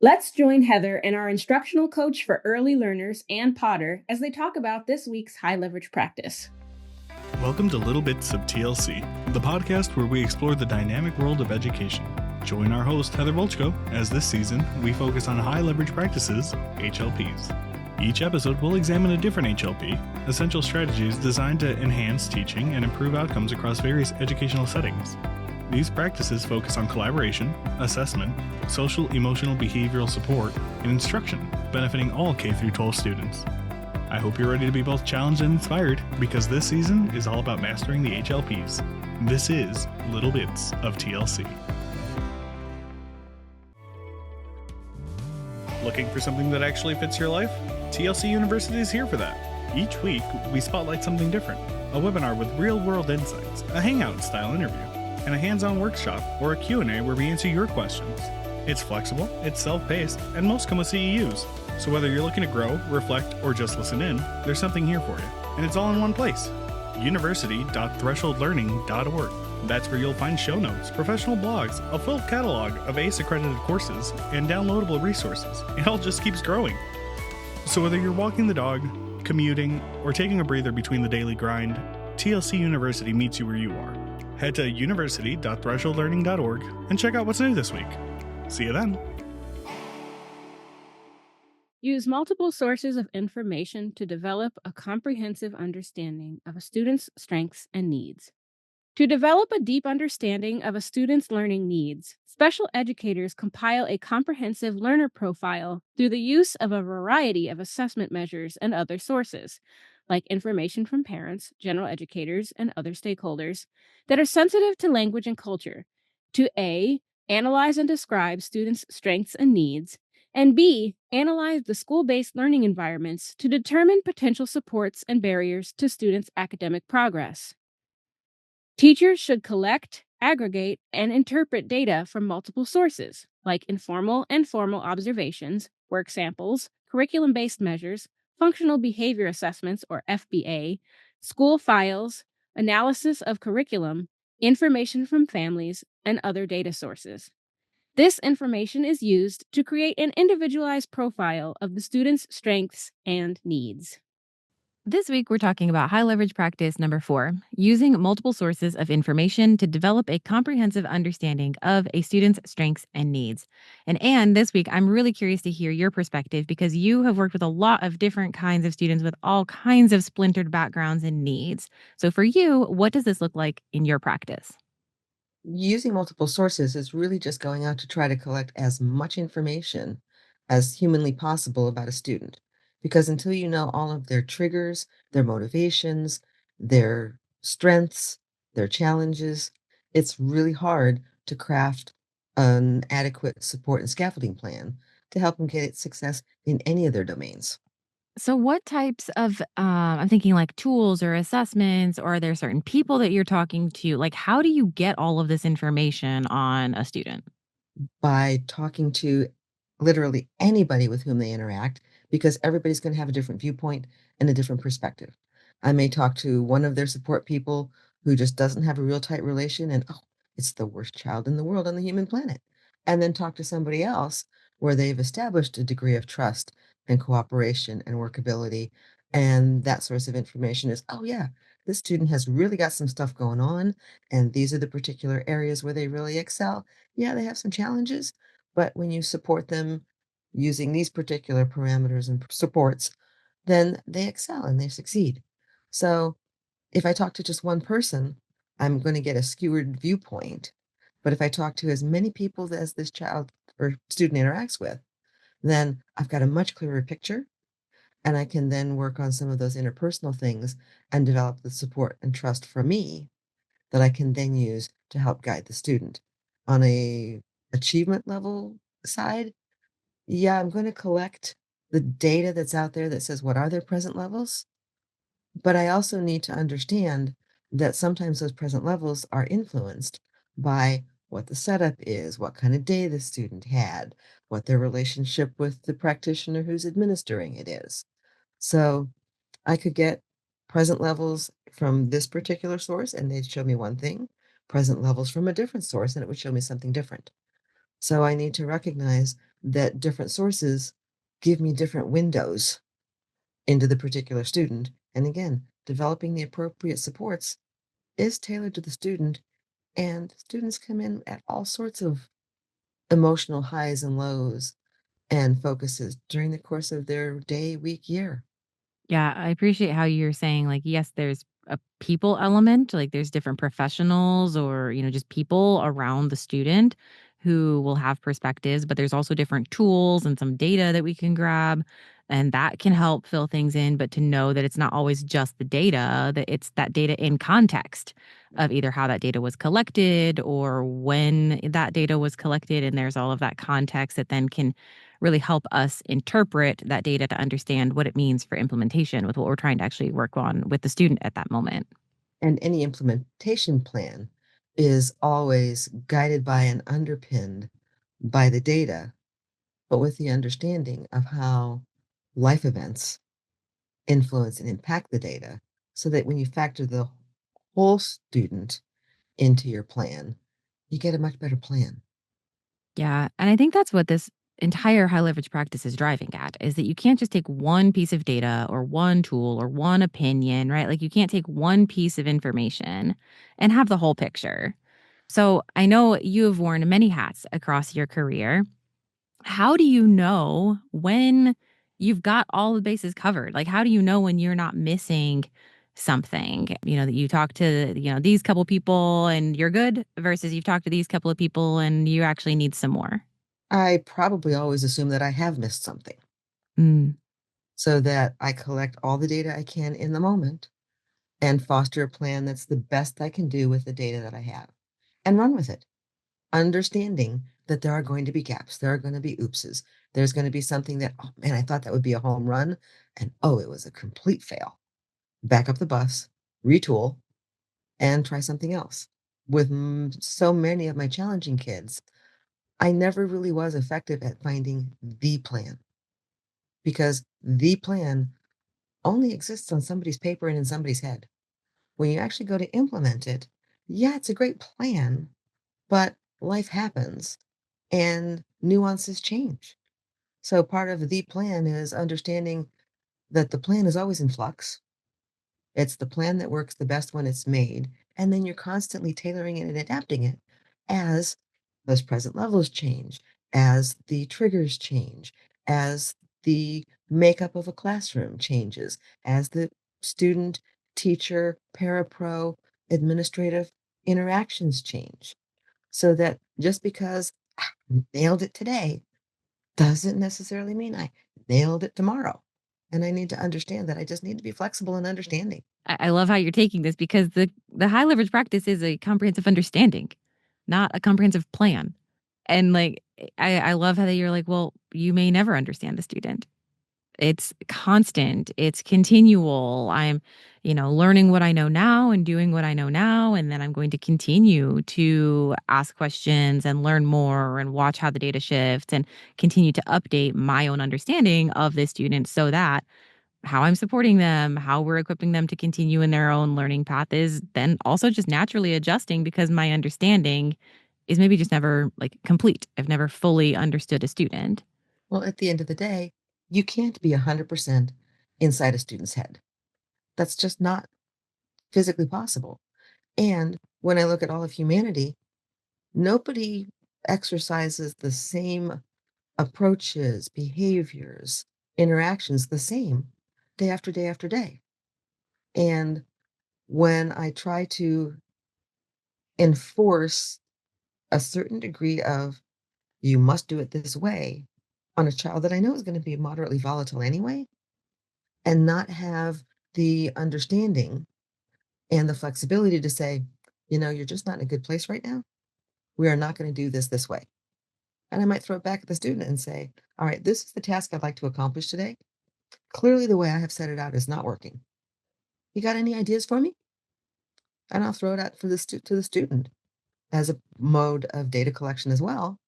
Let's join Heather and our instructional coach for early learners, Ann Potter, as they talk about this week's high leverage practice. Welcome to Little Bits of TLC, the podcast where we explore the dynamic world of education. Join our host, Heather Volchko, as this season we focus on high leverage practices, HLPs. Each episode will examine a different HLP, essential strategies designed to enhance teaching and improve outcomes across various educational settings. These practices focus on collaboration, assessment, social, emotional, behavioral support, and instruction, benefiting all K-12 students. I hope you're ready to be both challenged and inspired, because this season is all about mastering the HLPs. This is Little Bits of TLC. Looking for something that actually fits your life? TLC University is here for that. Each week, we spotlight something different. A webinar with real-world insights, a hangout-style interview, and a hands-on workshop or a Q&A where we answer your questions. It's flexible, it's self-paced, and most come with CEUs. So whether you're looking to grow, reflect, or just listen in, there's something here for you. And it's all in one place. university.thresholdlearning.org. That's where you'll find show notes, professional blogs, a full catalog of ACE-accredited courses, and downloadable resources. It all just keeps growing. So whether you're walking the dog, commuting, or taking a breather between the daily grind, TLC University meets you where you are. Head to university.thresholdlearning.org and check out what's new this week. See you then. Use multiple sources of information to develop a comprehensive understanding of a student's strengths and needs. To develop a deep understanding of a student's learning needs, special educators compile a comprehensive learner profile through the use of a variety of assessment measures and other sources, like information from parents, general educators, and other stakeholders, that are sensitive to language and culture, to A, analyze and describe students' strengths and needs, and B, analyze the school-based learning environments to determine potential supports and barriers to students' academic progress. Teachers should collect, aggregate, and interpret data from multiple sources, like informal and formal observations, work samples, curriculum-based measures, functional behavior assessments, or FBA, school files, analysis of curriculum, information from families, and other data sources. This information is used to create an individualized profile of the student's strengths and needs. This week, we're talking about high leverage practice number 4, using multiple sources of information to develop a comprehensive understanding of a student's strengths and needs. And Anne, this week, I'm really curious to hear your perspective because you have worked with a lot of different kinds of students with all kinds of splintered backgrounds and needs. So for you, what does this look like in your practice? Using multiple sources is really just going out to try to collect as much information as humanly possible about a student. Because until you know all of their triggers, their motivations, their strengths, their challenges, it's really hard to craft an adequate support and scaffolding plan to help them get success in any of their domains. So, what types of, I'm thinking like tools or assessments, or are there certain people that you're talking to? Like, how do you get all of this information on a student? By talking to literally anybody with whom they interact, because everybody's going to have a different viewpoint and a different perspective. I may talk to one of their support people who just doesn't have a real tight relation, and oh, it's the worst child in the world on the human planet. And then talk to somebody else where they've established a degree of trust and cooperation and workability. And that source of information is, oh, yeah, this student has really got some stuff going on. And these are the particular areas where they really excel. Yeah, they have some challenges, but when you support them using these particular parameters and supports, then they excel and they succeed. So if I talk to just one person, I'm going to get a skewered viewpoint. But if I talk to as many people as this child or student interacts with, then I've got a much clearer picture. And I can then work on some of those interpersonal things and develop the support and trust for me that I can then use to help guide the student. On a achievement level side, yeah, I'm going to collect the data that's out there that says what are their present levels, but I also need to understand that sometimes those present levels are influenced by what the setup is, what kind of day the student had, what their relationship with the practitioner who's administering it is. So I could get present levels from this particular source and they'd show me one thing, present levels from a different source, and it would show me something different. So I need to recognize that different sources give me different windows into the particular student. And again, developing the appropriate supports is tailored to the student, and students come in at all sorts of emotional highs and lows and focuses during the course of their day, week, year. Yeah, I appreciate how you're saying, like, yes, there's a people element, like there's different professionals or, just people around the student who will have perspectives, but there's also different tools and some data that we can grab and that can help fill things in, but to know that it's not always just the data, that it's that data in context of either how that data was collected or when that data was collected and there's all of that context that then can really help us interpret that data to understand what it means for implementation with what we're trying to actually work on with the student at that moment. And any implementation plan is always guided by and underpinned by the data, but with the understanding of how life events influence and impact the data, so that when you factor the whole student into your plan, you get a much better plan. Yeah, and I think that's what this entire high leverage practice is driving at is that you can't just take one piece of data or one tool or one opinion, right? Like you can't take one piece of information and have the whole picture. So, I know you have worn many hats across your career. How do you know when you've got all the bases covered? Like, how do you know when you're not missing something? That you talk to, these couple people and you're good versus you've talked to these couple of people and you actually need some more. I probably always assume that I have missed something Mm, so that I collect all the data I can in the moment and foster a plan that's the best I can do with the data that I have and run with it, understanding that there are going to be gaps, there are going to be oopses. There's going to be something that, oh man, I thought that would be a home run. And oh, it was a complete fail. Back up the bus, retool, and try something else. With so many of my challenging kids, I never really was effective at finding the plan because the plan only exists on somebody's paper and in somebody's head. When you actually go to implement it, yeah, it's a great plan, but life happens and nuances change. So part of the plan is understanding that the plan is always in flux. It's the plan that works the best when it's made, and then you're constantly tailoring it and adapting it as those present levels change, as the triggers change, as the makeup of a classroom changes, as the student, teacher, parapro, administrative interactions change. So that just because I nailed it today doesn't necessarily mean I nailed it tomorrow. And I need to understand that I just need to be flexible and understanding. I love how you're taking this because the high leverage practice is a comprehensive understanding, not a comprehensive plan. And like I love how that you're like, well, you may never understand the student. It's constant, it's continual. I'm, learning what I know now and doing what I know now. And then I'm going to continue to ask questions and learn more and watch how the data shifts and continue to update my own understanding of this student so that how I'm supporting them, how we're equipping them to continue in their own learning path is then also just naturally adjusting because my understanding is maybe just never like complete. I've never fully understood a student. Well, at the end of the day, you can't be 100% inside a student's head. That's just not physically possible. And when I look at all of humanity, nobody exercises the same approaches, behaviors, interactions the same day after day after day. And when I try to enforce a certain degree of you must do it this way on a child that I know is going to be moderately volatile anyway, and not have the understanding and the flexibility to say, you're just not in a good place right now. We are not going to do this way. And I might throw it back at the student and say, all right, this is the task I'd like to accomplish today. Clearly, the way I have set it out is not working. You got any ideas for me? And I'll throw it out for to the student as a mode of data collection as well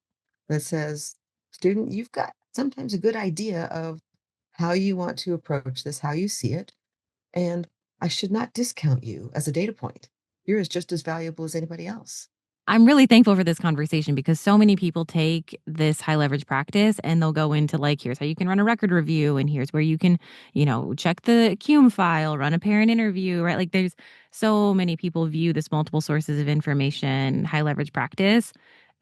that says, student, you've got sometimes a good idea of how you want to approach this, how you see it. And I should not discount you as a data point. You're just as valuable as anybody else. I'm really thankful for this conversation because so many people take this high leverage practice and they'll go into like, here's how you can run a record review, and here's where you can, check the cume file, run a parent interview, right? Like there's so many people view this multiple sources of information, high leverage practice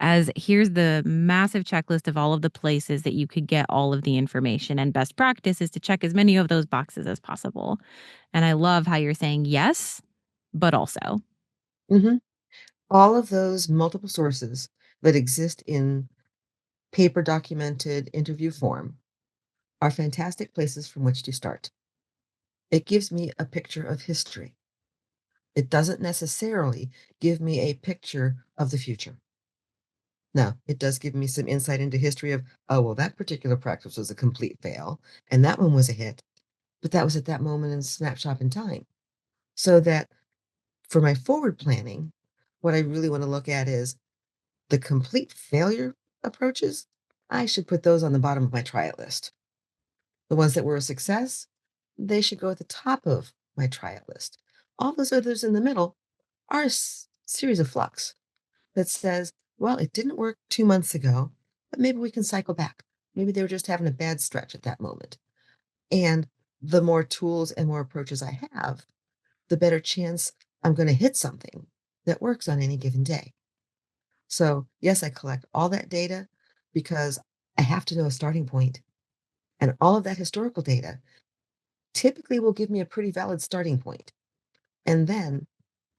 as here's the massive checklist of all of the places that you could get all of the information, and best practice is to check as many of those boxes as possible. And I love how you're saying yes, but also. Mhm. All of those multiple sources that exist in paper documented interview form are fantastic places from which to start. It gives me a picture of history. It doesn't necessarily give me a picture of the future. Now, it does give me some insight into history of, oh, well, that particular practice was a complete fail, and that one was a hit, but that was at that moment and snapshot in time. So that for my forward planning, what I really want to look at is the complete failure approaches. I should put those on the bottom of my try it list. The ones that were a success, they should go at the top of my try it list. All those others in the middle are a series of flux that says, well, it didn't work 2 months ago, but maybe we can cycle back. Maybe they were just having a bad stretch at that moment. And the more tools and more approaches I have, the better chance I'm going to hit something that works on any given day. So, yes, I collect all that data because I have to know a starting point. And all of that historical data typically will give me a pretty valid starting point. And then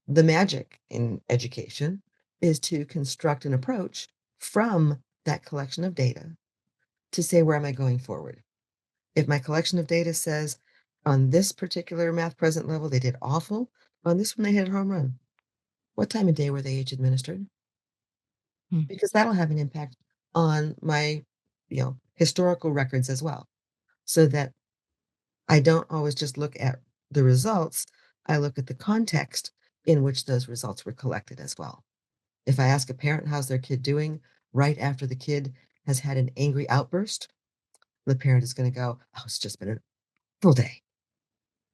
the magic in education is to construct an approach from that collection of data to say, where am I going forward? If my collection of data says on this particular math present level, they did awful, on this one, they hit a home run. What time of day were they each administered? Hmm. Because that'll have an impact on my, historical records as well. So that I don't always just look at the results, I look at the context in which those results were collected as well. If I ask a parent how's their kid doing right after the kid has had an angry outburst, the parent is going to go, oh, it's just been a full day.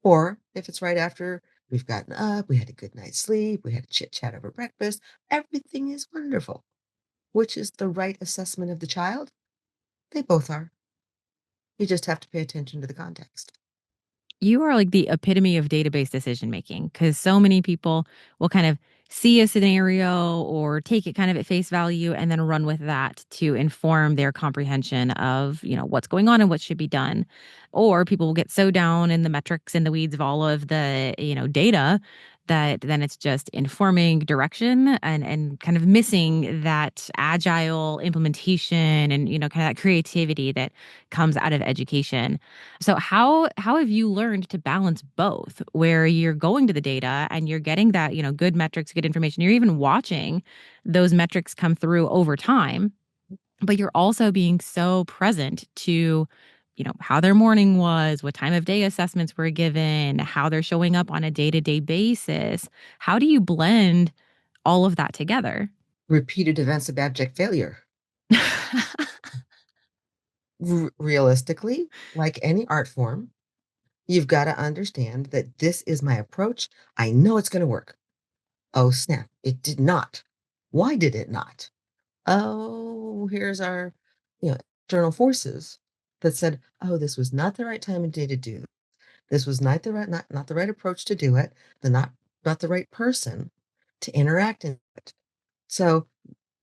Or if it's right after we've gotten up, we had a good night's sleep, we had a chit chat over breakfast, everything is wonderful. Which is the right assessment of the child? They both are. You just have to pay attention to the context. You are like the epitome of database decision making because so many people will kind of see a scenario or take it kind of at face value and then run with that to inform their comprehension of, what's going on and what should be done. Or people will get so down in the metrics and the weeds of all of the, data that then it's just informing direction and kind of missing that agile implementation and, kind of that creativity that comes out of education. So how have you learned to balance both where you're going to the data and you're getting that, good metrics, good information. You're even watching those metrics come through over time, but you're also being so present to, how their morning was, what time of day assessments were given, how they're showing up on a day-to-day basis. How do you blend all of that together? Repeated events of abject failure. Realistically, like any art form, you've got to understand that this is my approach. I know it's going to work. Oh, snap. It did not. Why did it not? Oh, here's our, external forces that said, oh, this was not the right time of day to do. This was not the right approach to do it. The not the right person to interact in it. So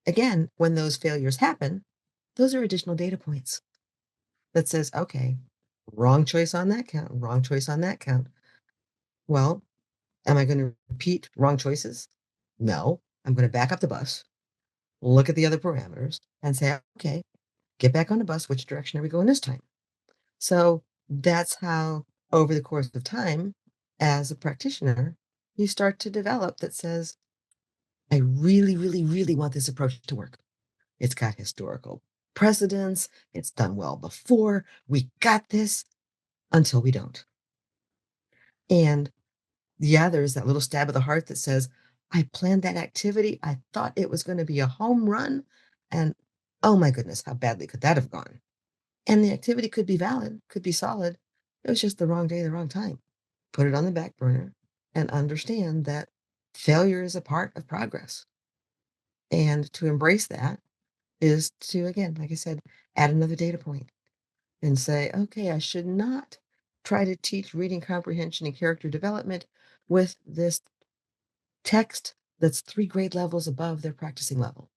again, when those failures happen, those are additional data points that says, okay, wrong choice on that count, wrong choice on that count. Well, am I going to repeat wrong choices? No. I'm going to back up the bus, look at the other parameters, and say, okay, get back on the bus. Which direction are we going this time? So that's how, over the course of time, as a practitioner, you start to develop that says, I really, really, really want this approach to work. It's got historical precedence. It's done well before. We got this until we don't. And yeah, there's that little stab of the heart that says, I planned that activity. I thought it was going to be a home run. And oh my goodness, how badly could that have gone? And the activity could be valid, could be solid. It was just the wrong day, the wrong time. Put it on the back burner and understand that failure is a part of progress. And to embrace that is to, again, like I said, add another data point and say, okay, I should not try to teach reading comprehension and character development with this text that's 3 grade levels above their practicing level.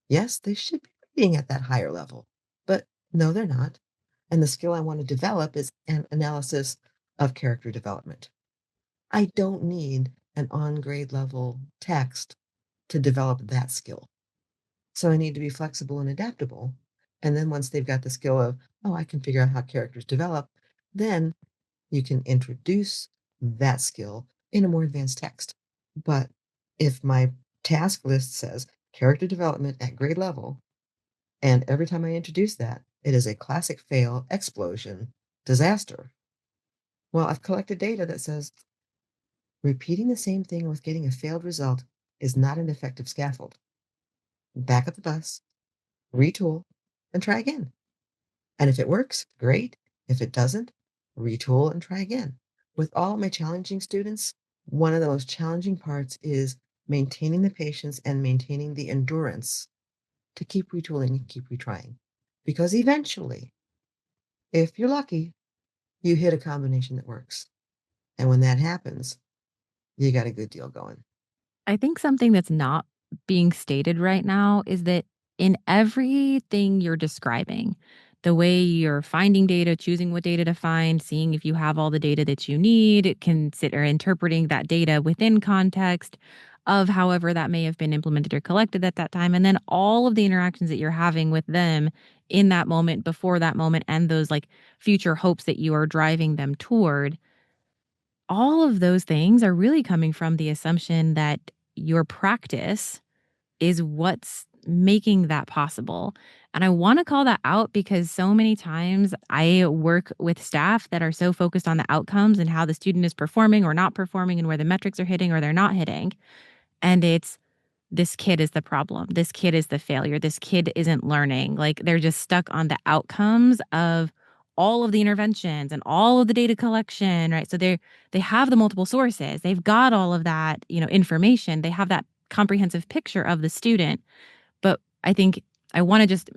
Yes, they should be reading at that higher level, but no, they're not. And the skill I want to develop is an analysis of character development. I don't need an on grade level text to develop that skill. So I need to be flexible and adaptable. And then once they've got the skill of, oh, I can figure out how characters develop, then you can introduce that skill in a more advanced text. But if my task list says character development at grade level, and every time I introduce that, it is a classic fail, explosion, disaster. Well, I've collected data that says repeating the same thing with getting a failed result is not an effective scaffold. Back up the bus, retool, and try again. And if it works, great. If it doesn't, retool and try again. With all my challenging students, one of the most challenging parts is maintaining the patience and maintaining the endurance to keep retooling and keep retrying. Because eventually, if you're lucky, you hit a combination that works. And when that happens, you got a good deal going. I think something that's not being stated right now is that in everything you're describing, the way you're finding data, choosing what data to find, seeing if you have all the data that you need, consider interpreting that data within context of however that may have been implemented or collected at that time, and then all of the interactions that you're having with them in that moment, before that moment, and those like future hopes that you are driving them toward, all of those things are really coming from the assumption that your practice is what's making that possible. And I want to call that out because so many times I work with staff that are so focused on the outcomes and how the student is performing or not performing and where the metrics are hitting or they're not hitting. And it's this kid is the problem. This kid is the failure. This kid isn't learning. Like they're just stuck on the outcomes of all of the interventions and all of the data collection, right? So they have the multiple sources. They've got all of that, information. They have that comprehensive picture of the student. But I think I want to just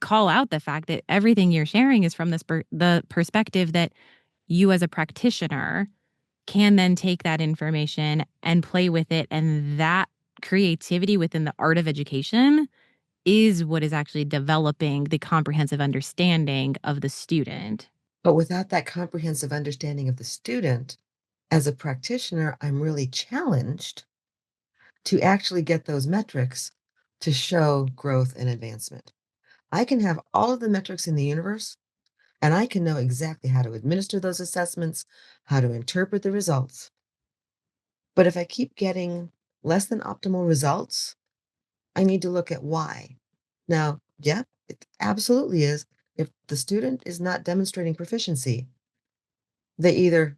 call out the fact that everything you're sharing is from the perspective that you as a practitioner can then take that information and play with it. And that creativity within the art of education is what is actually developing the comprehensive understanding of the student. But without that comprehensive understanding of the student, as a practitioner, I'm really challenged to actually get those metrics to show growth and advancement. I can have all of the metrics in the universe, and I can know exactly how to administer those assessments, how to interpret the results. But if I keep getting less than optimal results, I need to look at why. Now, yeah, it absolutely is. If the student is not demonstrating proficiency, they either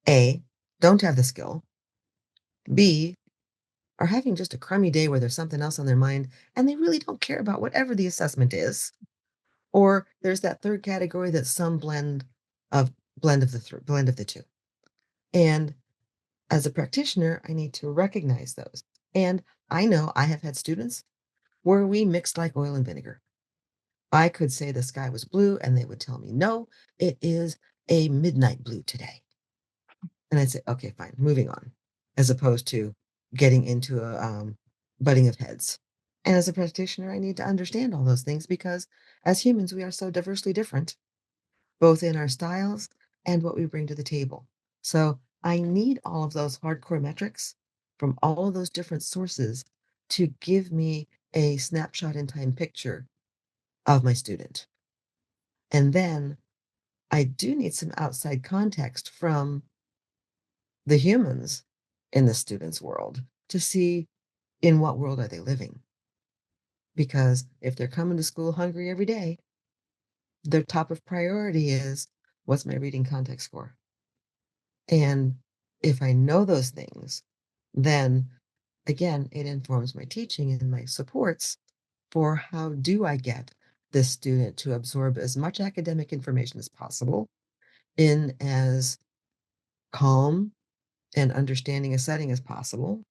A, don't have the skill, B, are having just a crummy day where there's something else on their mind and they really don't care about whatever the assessment is. Or there's that third category that's some of blend of the two. And as a practitioner, I need to recognize those. And I know I have had students where we mixed like oil and vinegar. I could say the sky was blue and they would tell me, no, it is a midnight blue today. And I'd say, okay, fine, moving on, as opposed to getting into a butting of heads. And as a practitioner, I need to understand all those things because as humans, we are so diversely different, both in our styles and what we bring to the table. So I need all of those hardcore metrics from all of those different sources to give me a snapshot in time picture of my student. And then I do need some outside context from the humans in the student's world to see in what world are they living. Because if they're coming to school hungry every day, their top of priority is what's my reading context score? And if I know those things, then again, it informs my teaching and my supports for how do I get this student to absorb as much academic information as possible in as calm and understanding a setting as possible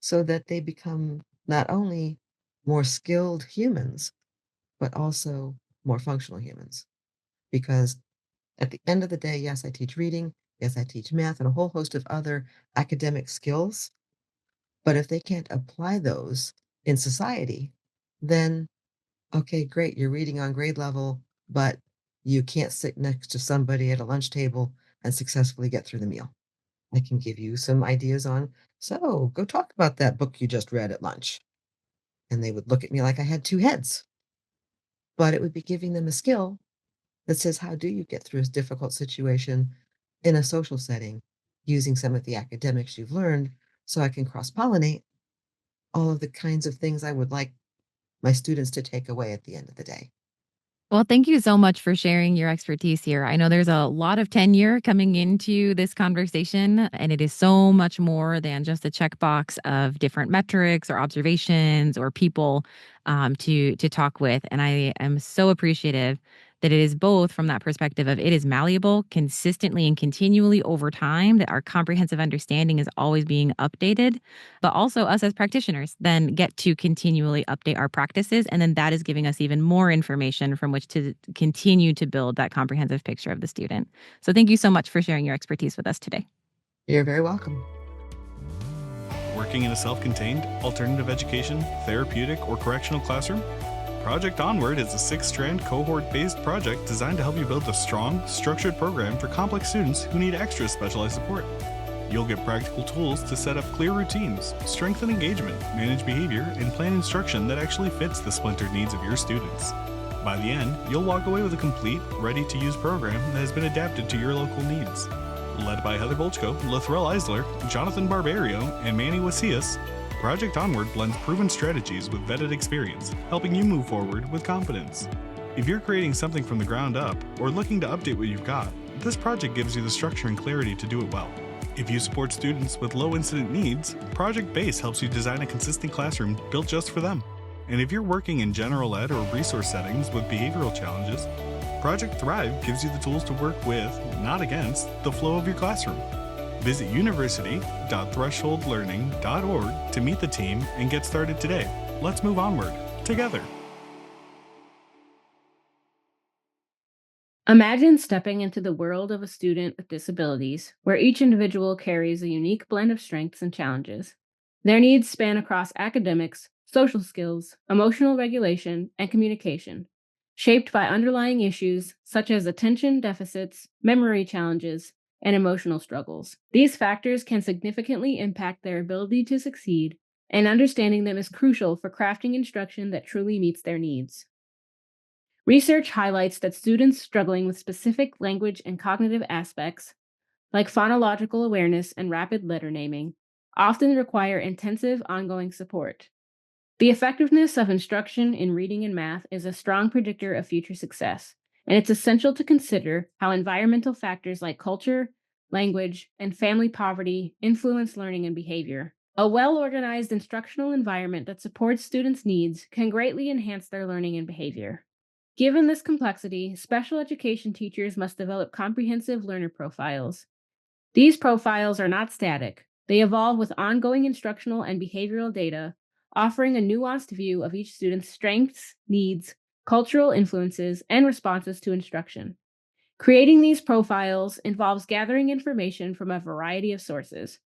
so that they become not only more skilled humans, but also more functional humans. Because at the end of the day, yes, I teach reading, yes, I teach math and a whole host of other academic skills. But if they can't apply those in society, then okay, great, you're reading on grade level, but you can't sit next to somebody at a lunch table and successfully get through the meal. I can give you some ideas on, so go talk about that book you just read at lunch. And they would look at me like I had two heads, but it would be giving them a skill that says, how do you get through a difficult situation in a social setting using some of the academics you've learned so I can cross pollinate all of the kinds of things I would like my students to take away at the end of the day. Well, thank you so much for sharing your expertise here. I know there's a lot of tenure coming into this conversation, and it is so much more than just a checkbox of different metrics or observations or people to talk with. And I am so appreciative that it is both from that perspective of it is malleable consistently and continually over time, that our comprehensive understanding is always being updated, but also us as practitioners then get to continually update our practices. And then that is giving us even more information from which to continue to build that comprehensive picture of the student. So thank you so much for sharing your expertise with us today. You're very welcome. Working in a self contained, alternative education, therapeutic, or correctional classroom? Project Onward is a 6-strand cohort based project designed to help you build a strong, structured program for complex students who need extra specialized support. You'll get practical tools to set up clear routines, strengthen engagement, manage behavior, and plan instruction that actually fits the splintered needs of your students. By the end, you'll walk away with a complete, ready-to-use program that has been adapted to your local needs. Led by Heather Bolchko, Lathrell Eisler, Jonathan Barbario, and Manny Wasius, Project Onward blends proven strategies with vetted experience, helping you move forward with confidence. If you're creating something from the ground up or looking to update what you've got, this project gives you the structure and clarity to do it well. If you support students with low incident needs, Project Base helps you design a consistent classroom built just for them. And if you're working in general ed or resource settings with behavioral challenges, Project Thrive gives you the tools to work with, not against, the flow of your classroom. Visit university.thresholdlearning.org to meet the team and get started today. Let's move onward, together. Imagine stepping into the world of a student with disabilities, where each individual carries a unique blend of strengths and challenges. Their needs span across academics, social skills, emotional regulation, and communication, shaped by underlying issues such as attention deficits, memory challenges, and emotional struggles. These factors can significantly impact their ability to succeed, and understanding them is crucial for crafting instruction that truly meets their needs. Research highlights that students struggling with specific language and cognitive aspects, like phonological awareness and rapid letter naming, often require intensive ongoing support. The effectiveness of instruction in reading and math is a strong predictor of future success, and it's essential to consider how environmental factors like culture, language, and family poverty influence learning and behavior. A well organized instructional environment that supports students' needs can greatly enhance their learning and behavior. Given this complexity, special education teachers must develop comprehensive learner profiles. These profiles are not static, they evolve with ongoing instructional and behavioral data, offering a nuanced view of each student's strengths, needs, cultural influences, and responses to instruction. Creating these profiles involves gathering information from a variety of sources: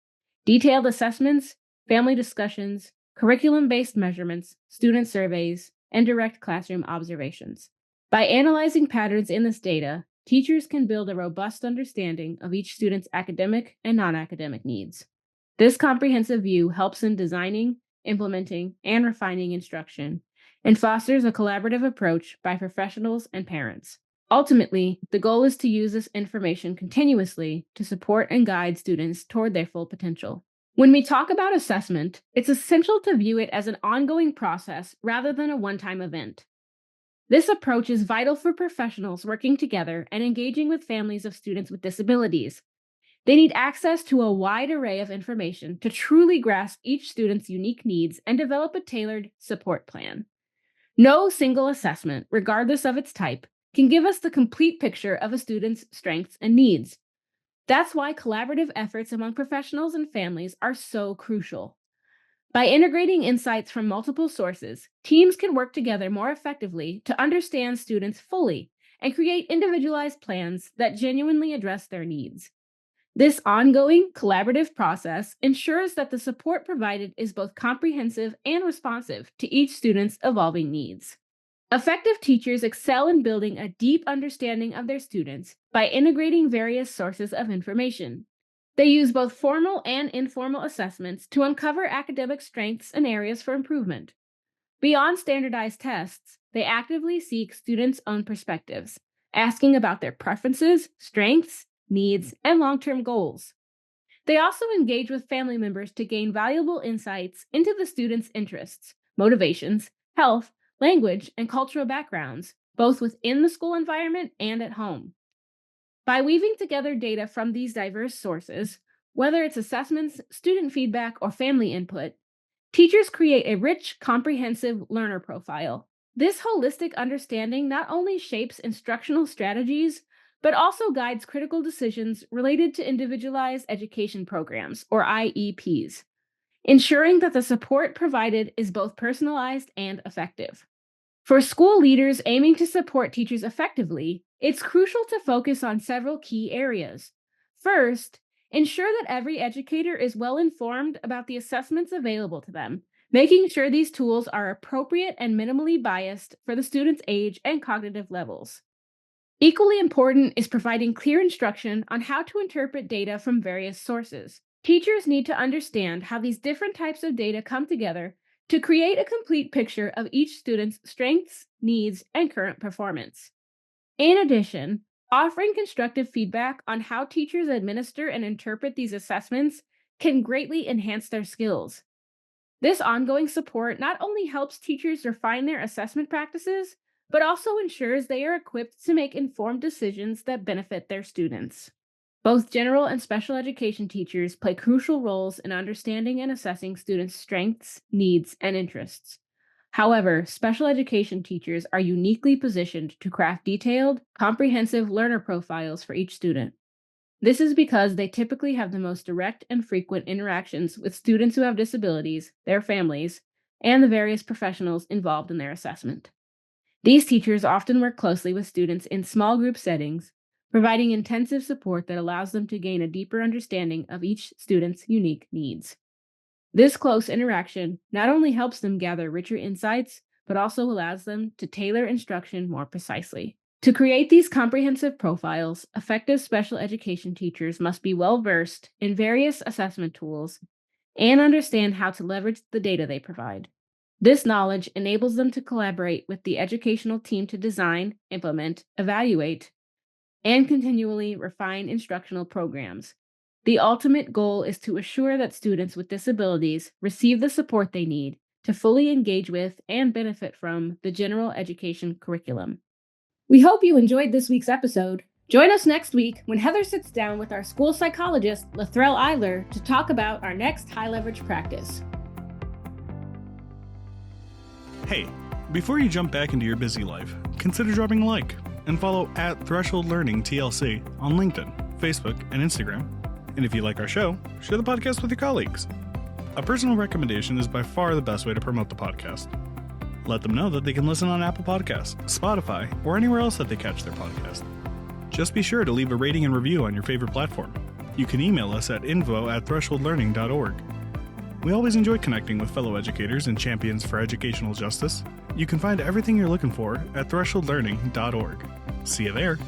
detailed assessments, family discussions, curriculum based measurements, student surveys, and direct classroom observations. By analyzing patterns in this data, teachers can build a robust understanding of each student's academic and non academic needs. This comprehensive view helps in designing, implementing, and refining instruction, and fosters a collaborative approach by professionals and parents. Ultimately, the goal is to use this information continuously to support and guide students toward their full potential. When we talk about assessment, it's essential to view it as an ongoing process rather than a one-time event. This approach is vital for professionals working together and engaging with families of students with disabilities. They need access to a wide array of information to truly grasp each student's unique needs and develop a tailored support plan. No single assessment, regardless of its type, can give us the complete picture of a student's strengths and needs. That's why collaborative efforts among professionals and families are so crucial. By integrating insights from multiple sources, teams can work together more effectively to understand students fully and create individualized plans that genuinely address their needs. This ongoing collaborative process ensures that the support provided is both comprehensive and responsive to each student's evolving needs. Effective teachers excel in building a deep understanding of their students by integrating various sources of information. They use both formal and informal assessments to uncover academic strengths and areas for improvement. Beyond standardized tests, they actively seek students' own perspectives, asking about their preferences, strengths, needs, and long term goals. They also engage with family members to gain valuable insights into the students' interests, motivations, health, language, and cultural backgrounds, both within the school environment and at home. By weaving together data from these diverse sources, whether it's assessments, student feedback, or family input, teachers create a rich, comprehensive learner profile. This holistic understanding not only shapes instructional strategies, but also guides critical decisions related to individualized education programs, or IEPs, ensuring that the support provided is both personalized and effective. For school leaders aiming to support teachers effectively, it's crucial to focus on several key areas. First, ensure that every educator is well informed about the assessments available to them, making sure these tools are appropriate and minimally biased for the student's age and cognitive levels. Equally important is providing clear instruction on how to interpret data from various sources. Teachers need to understand how these different types of data come together to create a complete picture of each student's strengths, needs, and current performance. In addition, offering constructive feedback on how teachers administer and interpret these assessments can greatly enhance their skills. This ongoing support not only helps teachers refine their assessment practices, but also ensures they are equipped to make informed decisions that benefit their students. Both general and special education teachers play crucial roles in understanding and assessing students' strengths, needs, and interests. However, special education teachers are uniquely positioned to craft detailed, comprehensive learner profiles for each student. This is because they typically have the most direct and frequent interactions with students who have disabilities, their families, and the various professionals involved in their assessment. These teachers often work closely with students in small group settings, providing intensive support that allows them to gain a deeper understanding of each student's unique needs. This close interaction not only helps them gather richer insights, but also allows them to tailor instruction more precisely. To create these comprehensive profiles, effective special education teachers must be well versed in various assessment tools and understand how to leverage the data they provide. This knowledge enables them to collaborate with the educational team to design, implement, evaluate, and continually refine instructional programs. The ultimate goal is to assure that students with disabilities receive the support they need to fully engage with and benefit from the general education curriculum. We hope you enjoyed this week's episode. Join us next week when Heather sits down with our school psychologist, Lathrell Eiler, to talk about our next high leverage practice. Hey, before you jump back into your busy life, consider dropping a like and follow at Threshold Learning TLC on LinkedIn, Facebook, and Instagram. And if you like our show, share the podcast with your colleagues. A personal recommendation is by far the best way to promote the podcast. Let them know that they can listen on Apple Podcasts, Spotify, or anywhere else that they catch their podcast. Just be sure to leave a rating and review on your favorite platform. You can email us at info@thresholdlearning.org. We always enjoy connecting with fellow educators and champions for educational justice. You can find everything you're looking for at thresholdlearning.org. See you there.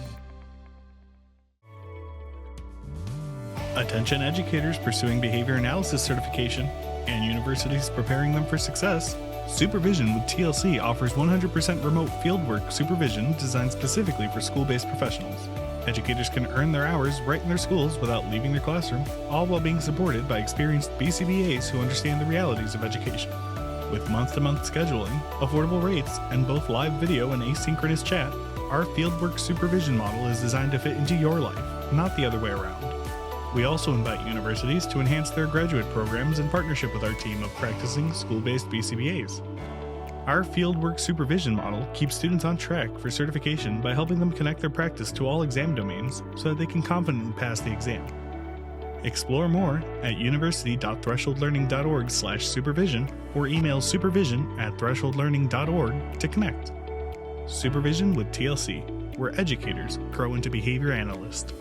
Attention educators pursuing behavior analysis certification and universities preparing them for success. Supervision with TLC offers 100% remote fieldwork supervision designed specifically for school-based professionals. Educators can earn their hours right in their schools without leaving their classroom, all while being supported by experienced BCBAs who understand the realities of education. With month-to-month scheduling, affordable rates, and both live video and asynchronous chat, our fieldwork supervision model is designed to fit into your life, not the other way around. We also invite universities to enhance their graduate programs in partnership with our team of practicing school-based BCBAs. Our fieldwork supervision model keeps students on track for certification by helping them connect their practice to all exam domains so that they can confidently pass the exam. Explore more at university.thresholdlearning.org/supervision or email supervision@thresholdlearning.org to connect. Supervision with TLC, where educators grow into behavior analysts.